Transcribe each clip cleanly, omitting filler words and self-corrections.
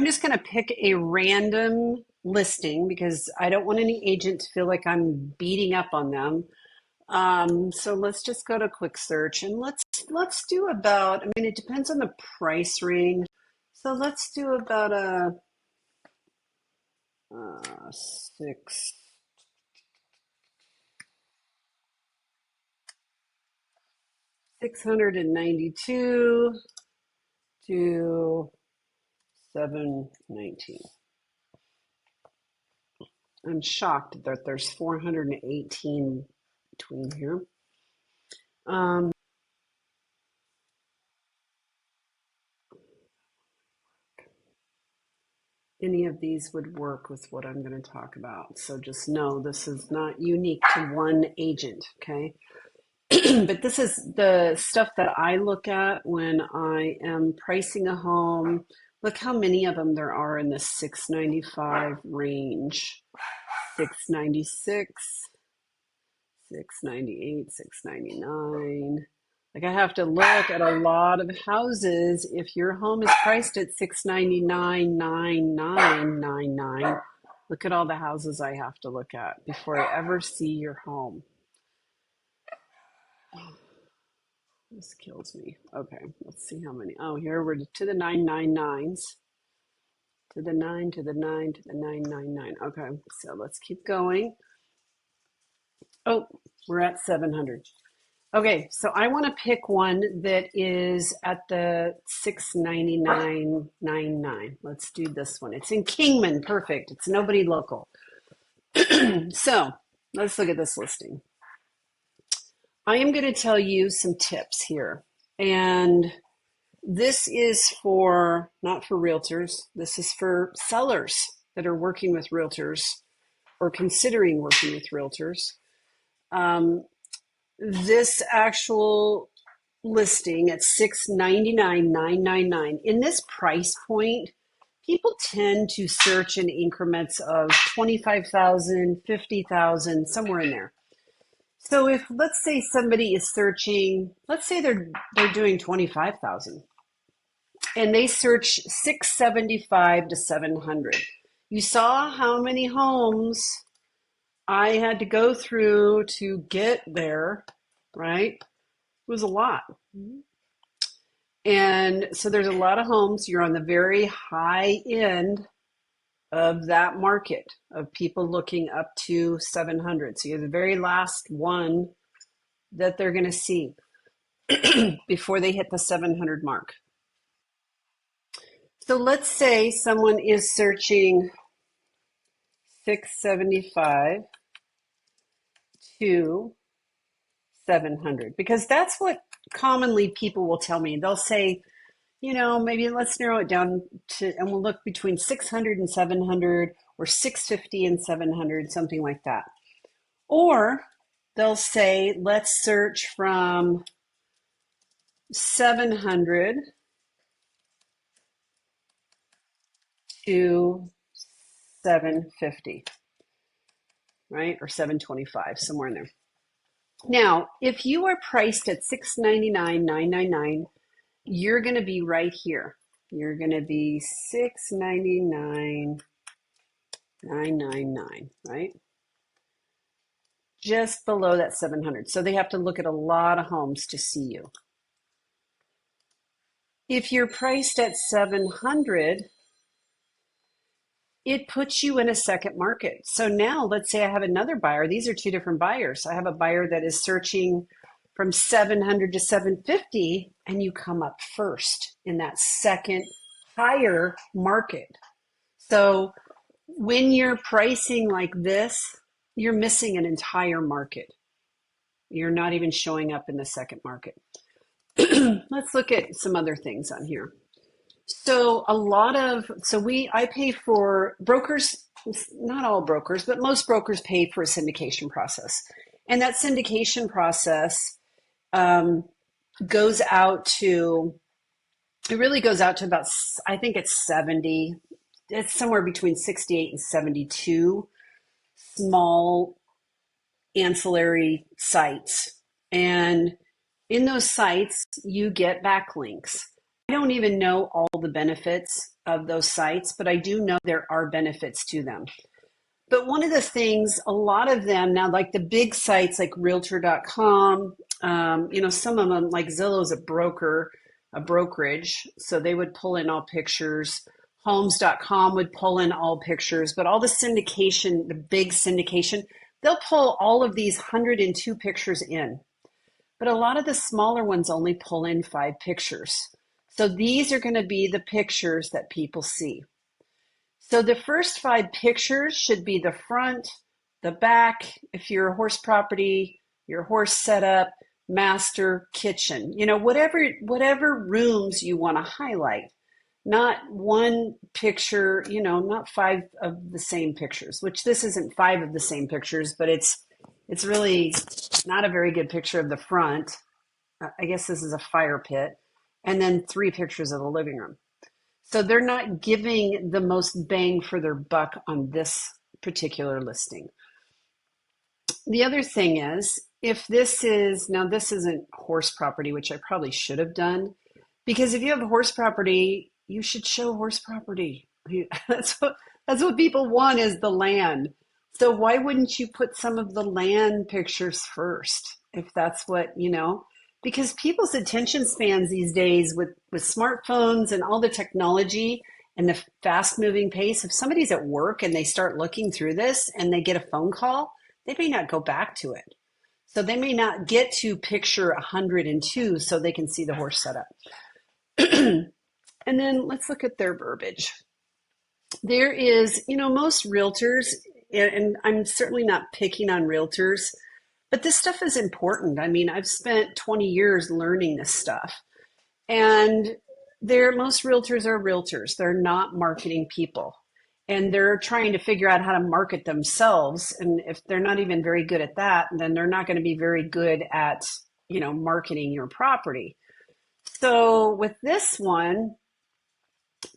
just going to pick a random listing because I don't want any agent to feel like I'm beating up on them. So let's just go to quick search and let's do about, I mean, it depends on the price range. So let's do about a six 692 to 719. I'm shocked that there's 418 between here. Any of these would work with what I'm going to talk about. So just know this is not unique to one agent, okay? But this is the stuff that I look at when I am pricing a home. Look how many of them there are in the 695 range. 696, 698, 699. Like I have to look at a lot of houses. If your home is priced at 699,9999, look at all the houses I have to look at before I ever see your home. This kills me. Okay, let's see how many. Oh, here we're to the 999s. To the 9, to the 9, to the 999. Okay, so let's keep going. Oh, we're at 700. Okay, so I want to pick one that is at the 699.99. Let's do this one. It's in Kingman. Perfect. It's nobody local. So let's look at this listing. I am going to tell you some tips here. And this is for, not for realtors, this is for sellers that are working with realtors or considering working with realtors. This actual listing at $699,999, in this price point, people tend to search in increments of 25,000, 50,000, somewhere in there. So if, let's say somebody is searching, let's say they're doing 25,000 and they search 675 to 700. You saw how many homes I had to go through to get there, right? It was a lot. And so there's a lot of homes. You're on the very high end of that market of people looking up to 700. So you're the very last one that they're going to see before they hit the 700 mark. So let's say someone is searching 675 to 700, because that's what commonly people will tell me. They'll say, you know, maybe let's narrow it down to, and we'll look between 600 and 700 or 650 and 700, something like that. Or they'll say, let's search from 700 to 750, right? Or 725, somewhere in there. Now, if you are priced at $699,999, you're going to be right here. You're going to be $699,999, right? Just below that 700. So they have to look at a lot of homes to see you. If you're priced at 700, it puts you in a second market. So now let's say I have another buyer. These are two different buyers. I have a buyer that is searching from 700 to 750, and you come up first in that second higher market. So when you're pricing like this, you're missing an entire market. You're not even showing up in the second market. Let's look at some other things on here. So I pay for brokers, not all brokers, but most brokers pay for a syndication process. And that syndication process goes out to, it really goes out to about, I think it's 70, it's somewhere between 68 and 72 small ancillary sites. And in those sites, you get backlinks. I don't even know all the benefits of those sites, but I do know there are benefits to them. But one of the things, a lot of them now, like the big sites like realtor.com, some of them, like Zillow's a brokerage, so they would pull in all pictures. Homes.com would pull in all pictures, but all the syndication, the big syndication, they'll pull all of these 102 pictures in. But a lot of the smaller ones only pull in 5 pictures. So these are going to be the pictures that people see. So the first 5 pictures should be the front, the back, if you're a horse property, your horse setup, master, kitchen, whatever rooms you want to highlight. Not one picture, not 5 of the same pictures, which this isn't 5 of the same pictures, but it's really not a very good picture of the front. I guess this is a fire pit. And then 3 pictures of the living room. So they're not giving the most bang for their buck on this particular listing. The other thing is, this isn't horse property, which I probably should have done, because if you have a horse property, you should show horse property. That's what people want, is the land. So why wouldn't you put some of the land pictures first, if that's what, because people's attention spans these days with smartphones and all the technology and the fast moving pace, if somebody's at work and they start looking through this and they get a phone call, they may not go back to it. So they may not get to picture 102 so they can see the horse setup. And then let's look at their verbiage. There is, most realtors, and I'm certainly not picking on realtors, but this stuff is important. I mean, I've spent 20 years learning this stuff. And most realtors are realtors. They're not marketing people. And they're trying to figure out how to market themselves. And if they're not even very good at that, then they're not going to be very good at, marketing your property. So with this one,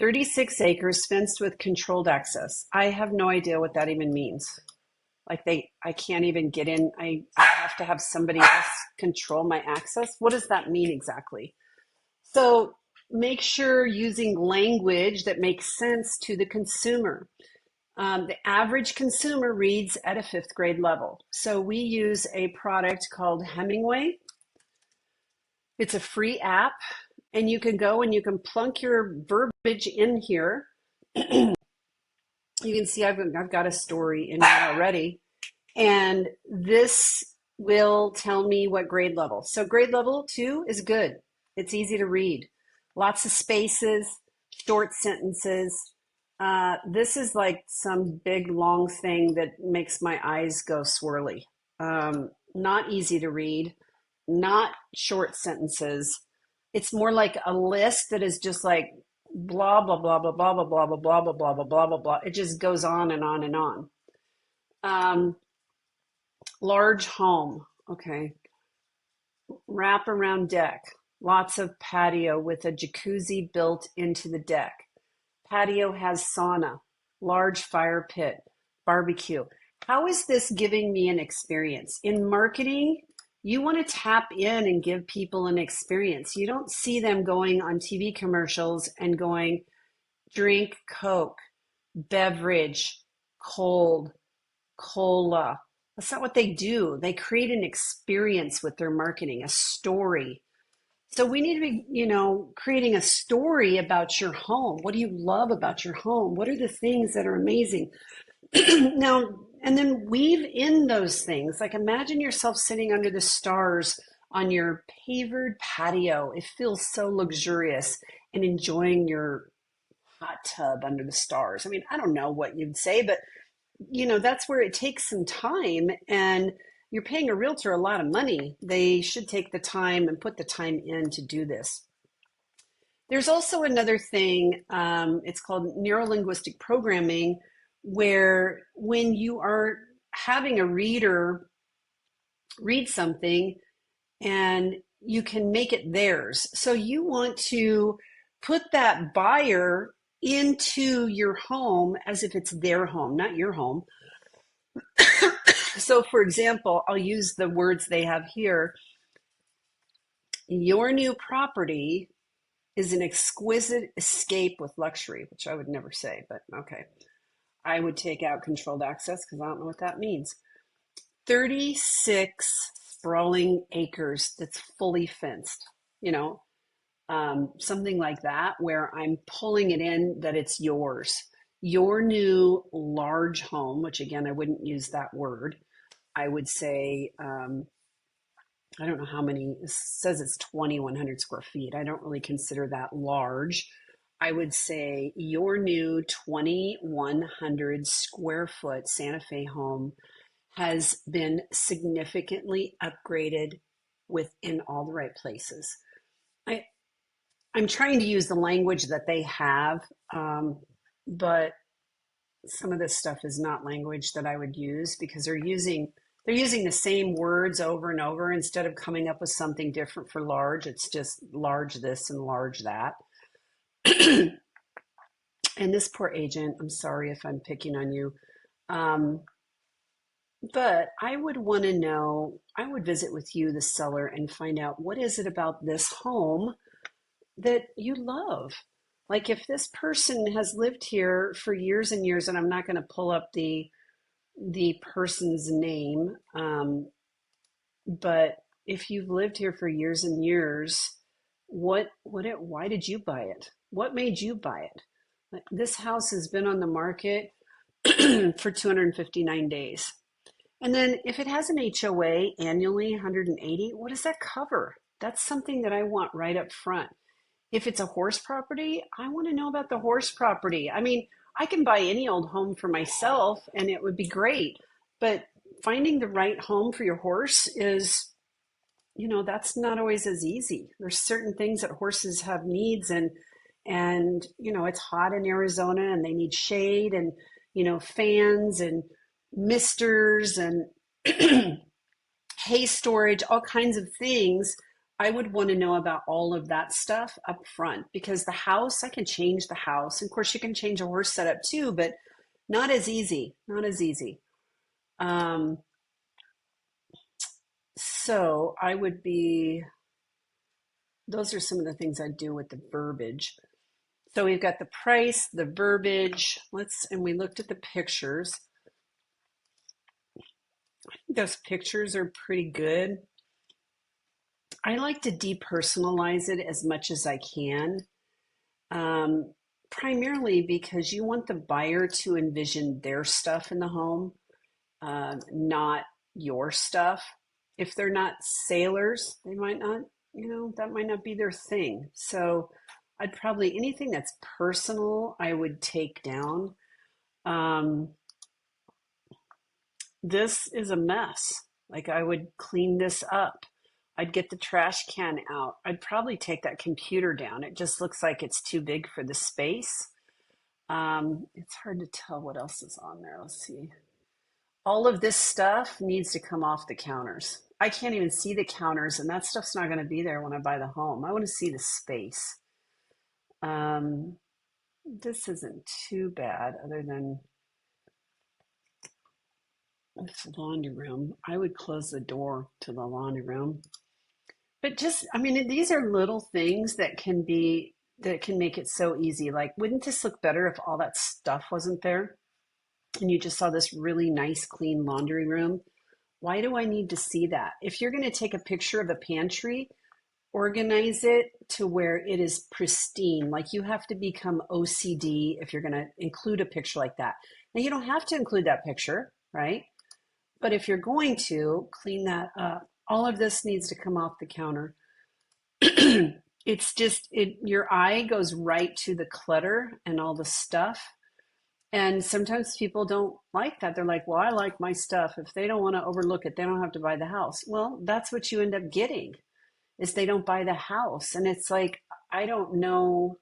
36 acres fenced with controlled access. I have no idea what that even means. Like I can't even get in. I have to have somebody else control my access. What does that mean exactly? So make sure using language that makes sense to the consumer. The average consumer reads at a 5th grade level. So we use a product called Hemingway. It's a free app, and you can go and you can plunk your verbiage in here. You can see I've got a story in here already, and this will tell me what grade level. So grade level 2 is good. It's easy to read. Lots of spaces, short sentences. This is like some big long thing that makes my eyes go swirly. Not easy to read, not short sentences. It's more like a list that is just like blah, blah, blah, blah, blah, blah, blah, blah, blah, blah, blah, blah, blah, blah, blah. It just goes on and on and on. Large home. Okay. Wrap around deck. Lots of patio with a jacuzzi built into the deck. Patio has sauna, large fire pit, barbecue. How is this giving me an experience? In marketing, you want to tap in and give people an experience. You don't see them going on TV commercials and going, drink Coke, beverage, cold, cola. That's not what they do. They create an experience with their marketing, a story. So we need to be, creating a story about your home. What do you love about your home? What are the things that are amazing? Now, and then weave in those things. Like imagine yourself sitting under the stars on your pavered patio. It feels so luxurious, and enjoying your hot tub under the stars. I mean, I don't know what you'd say, but that's where it takes some time, and you're paying a realtor a lot of money. They should take the time and put the time in to do this. There's also another thing, it's called neurolinguistic programming, where when you are having a reader read something and you can make it theirs. So you want to put that buyer into your home as if it's their home, not your home. So for example, I'll use the words they have here. Your new property is an exquisite escape with luxury, which I would never say, but okay. I would take out controlled access because I don't know what that means. 36 sprawling acres that's fully fenced, you know, something like that, where I'm pulling it in that it's yours. Your new large home, which again, I wouldn't use that word. I would say, I don't know how many, it says it's 2,100 square feet. I don't really consider that large. I would say your new 2,100 square foot Santa Fe home has been significantly upgraded within all the right places. I, I'm trying to use the language that they have, but some of this stuff is not language that I would use because they're using the same words over and over instead of coming up with something different for large. It's just large this and large that. And this poor agent, I'm sorry if I'm picking on you, um, but I would want to know, I would visit with you, the seller, and find out what is it about this home that you love. Like if this person has lived here for years and years, and I'm not going to pull up the person's name, but if you've lived here for years and years, why did you buy it? What made you buy it? Like, this house has been on the market for 259 days. And then if it has an HOA annually, 180, what does that cover? That's something that I want right up front. If it's a horse property, I want to know about the horse property. I mean, I can buy any old home for myself and it would be great, but finding the right home for your horse is, that's not always as easy. There's certain things that horses have needs, and it's hot in Arizona and they need shade and fans and misters and hay storage, all kinds of things. I would want to know about all of that stuff up front because the house, I can change the house. Of course, you can change a horse setup too, but not as easy, not as easy. Um, so I would be, those are some of the things I do with the verbiage. So we've got the price, the verbiage, and we looked at the pictures. I think those pictures are pretty good. I like to depersonalize it as much as I can, primarily because you want the buyer to envision their stuff in the home, not your stuff. If they're not sailors, they might not, that might not be their thing. So I'd probably, anything that's personal, I would take down. Um, this is a mess. Like I would clean this up. I'd get the trash can out. I'd probably take that computer down. It just looks like it's too big for the space. It's hard to tell what else is on there. Let's see. All of this stuff needs to come off the counters. I can't even see the counters, and that stuff's not going to be there when I buy the home. I want to see the space. Um, this isn't too bad other than this laundry room. I would close the door to the laundry room. But just, I mean, these are little things that can make it so easy. Like, wouldn't this look better if all that stuff wasn't there and you just saw this really nice, clean laundry room? Why do I need to see that? If you're going to take a picture of a pantry, organize it to where it is pristine. Like you have to become OCD if you're going to include a picture like that. Now, you don't have to include that picture, right? But if you're going to clean that up, all of this needs to come off the counter. It's just, your eye goes right to the clutter and all the stuff. And sometimes people don't like that. They're like, well, I like my stuff. If they don't want to overlook it, they don't have to buy the house. Well, that's what you end up getting is they don't buy the house. And it's like, I don't know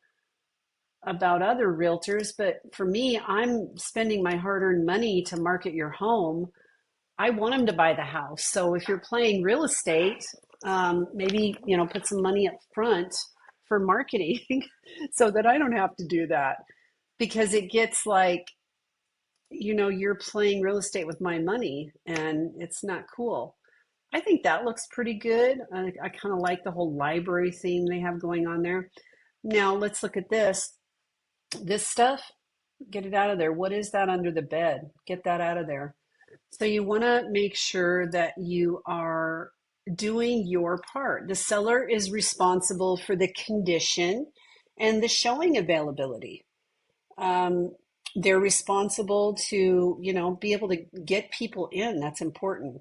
about other realtors, but for me, I'm spending my hard-earned money to market your home. I want them to buy the house. So if you're playing real estate, maybe, put some money up front for marketing so that I don't have to do that because it gets like, you're playing real estate with my money and it's not cool. I think that looks pretty good. I kind of like the whole library theme they have going on there. Now let's look at this. This stuff, get it out of there. What is that under the bed? Get that out of there. So you want to make sure that you are doing your part. The seller is responsible for the condition and the showing availability. Um, they're responsible to, be able to get people in. That's important.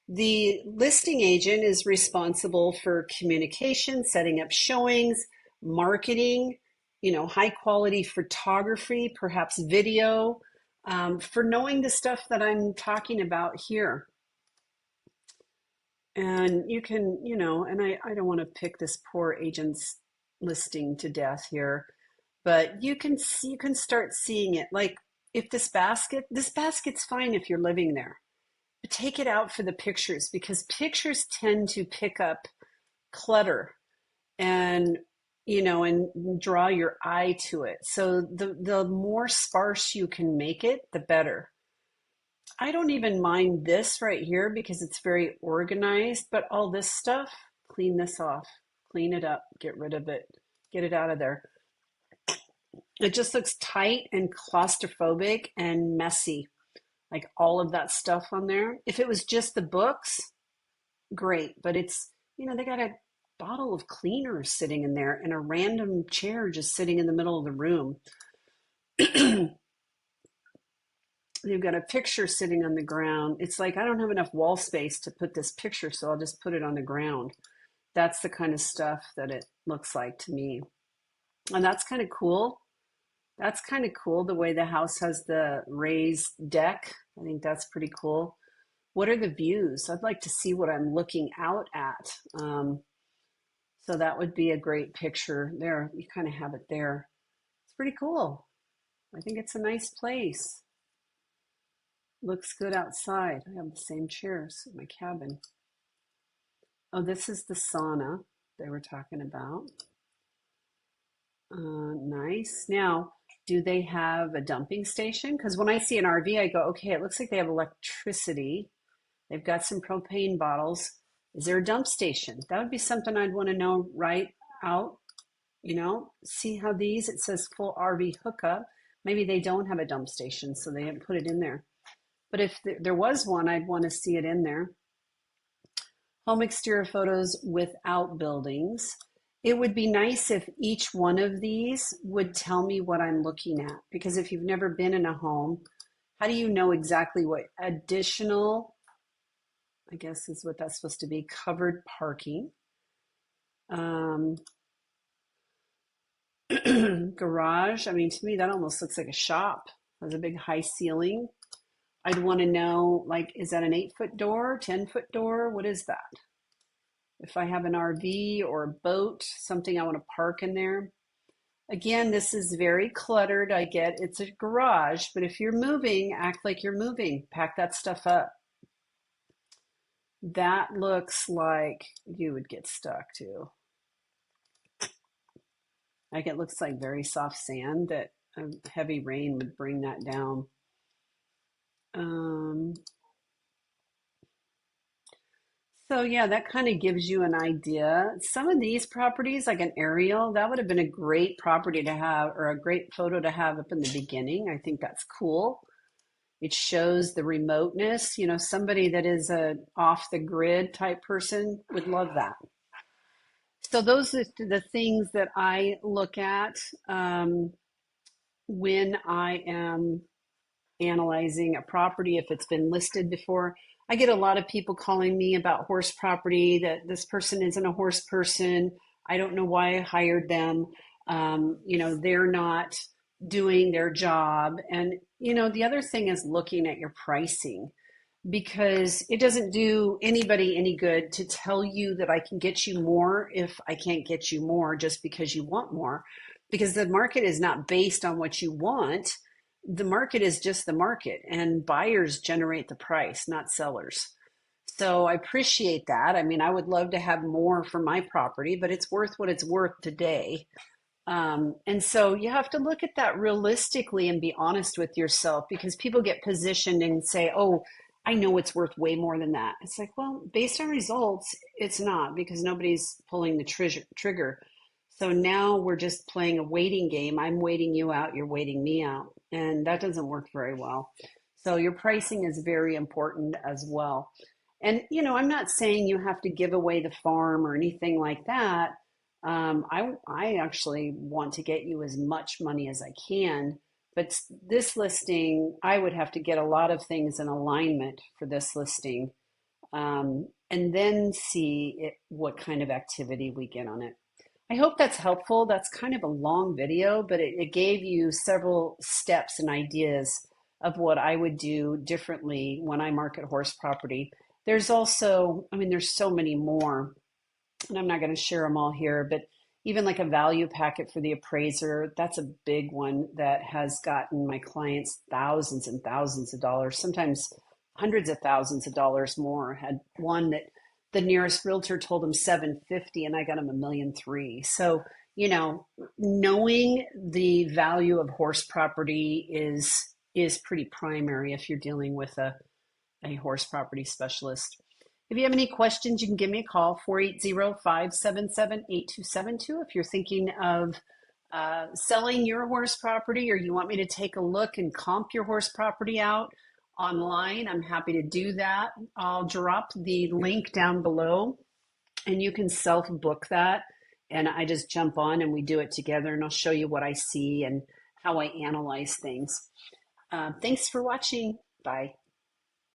The listing agent is responsible for communication, setting up showings, marketing, high quality photography, perhaps video, for knowing the stuff that I'm talking about here. And you can, and I don't want to pick this poor agent's listing to death here, but you can start seeing it. Like if this basket's fine if you're living there, but take it out for the pictures because pictures tend to pick up clutter and and draw your eye to it. So the more sparse you can make it, the better. I don't even mind this right here because it's very organized, but all this stuff, clean this off, clean it up, get rid of it, get it out of there. It just looks tight and claustrophobic and messy, like all of that stuff on there. If it was just the books, great, but it's, they got a bottle of cleaner sitting in there and a random chair just sitting in the middle of the room. You've got a picture sitting on the ground. It's like, I don't have enough wall space to put this picture, so I'll just put it on the ground. That's the kind of stuff that it looks like to me. And that's kind of cool. That's kind of cool, the way the house has the raised deck. I think that's pretty cool. What are the views? I'd like to see what I'm looking out at. So that would be a great picture there. You kind of have it there. It's pretty cool. I think it's a nice place. Looks good outside. I have the same chairs in my cabin. Oh, this is the sauna they were talking about. Nice. Now, do they have a dumping station? Because when I see an RV, I go, okay, it looks like they have electricity. They've got some propane bottles. Is there a dump station? That would be something I'd want to know right out. See how it says full RV hookup. Maybe they don't have a dump station, so they didn't put it in there. But if there was one, I'd want to see it in there. Home exterior photos without buildings. It would be nice if each one of these would tell me what I'm looking at. Because if you've never been in a home, how do you know exactly what additional, I guess is what that's supposed to be, covered parking? Garage, I mean, to me, that almost looks like a shop. It has a big high ceiling. I'd want to know, like, is that an 8-foot door, 10-foot door? What is that? If I have an RV or a boat, something I want to park in there. Again, this is very cluttered. I get it's a garage, but if you're moving, act like you're moving. Pack that stuff up. That looks like you would get stuck too. Like it looks like very soft sand that a heavy rain would bring that down. So yeah, that kind of gives you an idea. Some of these properties, like an aerial, that would have been a great property to have or a great photo to have up in the beginning. I think that's cool. It shows the remoteness. Somebody that is a off the grid type person would love that. So those are the things that I look at when I am analyzing a property. If it's been listed before, I get a lot of people calling me about horse property, that this person isn't a horse person. I don't know why I hired them. They're not doing their job. And, the other thing is looking at your pricing, because it doesn't do anybody any good to tell you that I can get you more if I can't get you more just because you want more, because the market is not based on what you want. The market is just the market, and buyers generate the price, not sellers. So I appreciate that. I mean, I would love to have more for my property, but it's worth what it's worth today. And so you have to look at that realistically and be honest with yourself, because people get positioned and say, oh, I know it's worth way more than that. It's like, well, based on results, it's not, because nobody's pulling the trigger. So now we're just playing a waiting game. I'm waiting you out, you're waiting me out. And that doesn't work very well. So your pricing is very important as well. And, I'm not saying you have to give away the farm or anything like that. I actually want to get you as much money as I can. But this listing, I would have to get a lot of things in alignment for this listing, and then see what kind of activity we get on it. I hope that's helpful. That's kind of a long video, but it gave you several steps and ideas of what I would do differently when I market horse property. There's also, there's so many more, and I'm not going to share them all here, but even like a value packet for the appraiser, that's a big one that has gotten my clients thousands and thousands of dollars, sometimes hundreds of thousands of dollars more. Had one that the nearest realtor told him 750 and I got him 1,300,000. So, knowing the value of horse property is pretty primary if you're dealing with a horse property specialist. If you have any questions, you can give me a call, 480-577-8272. If you're thinking of selling your horse property, or you want me to take a look and comp your horse property out online, I'm happy to do that. I'll drop the link down below and you can self-book that. And I just jump on and we do it together, and I'll show you what I see and how I analyze things. Thanks for watching. Bye.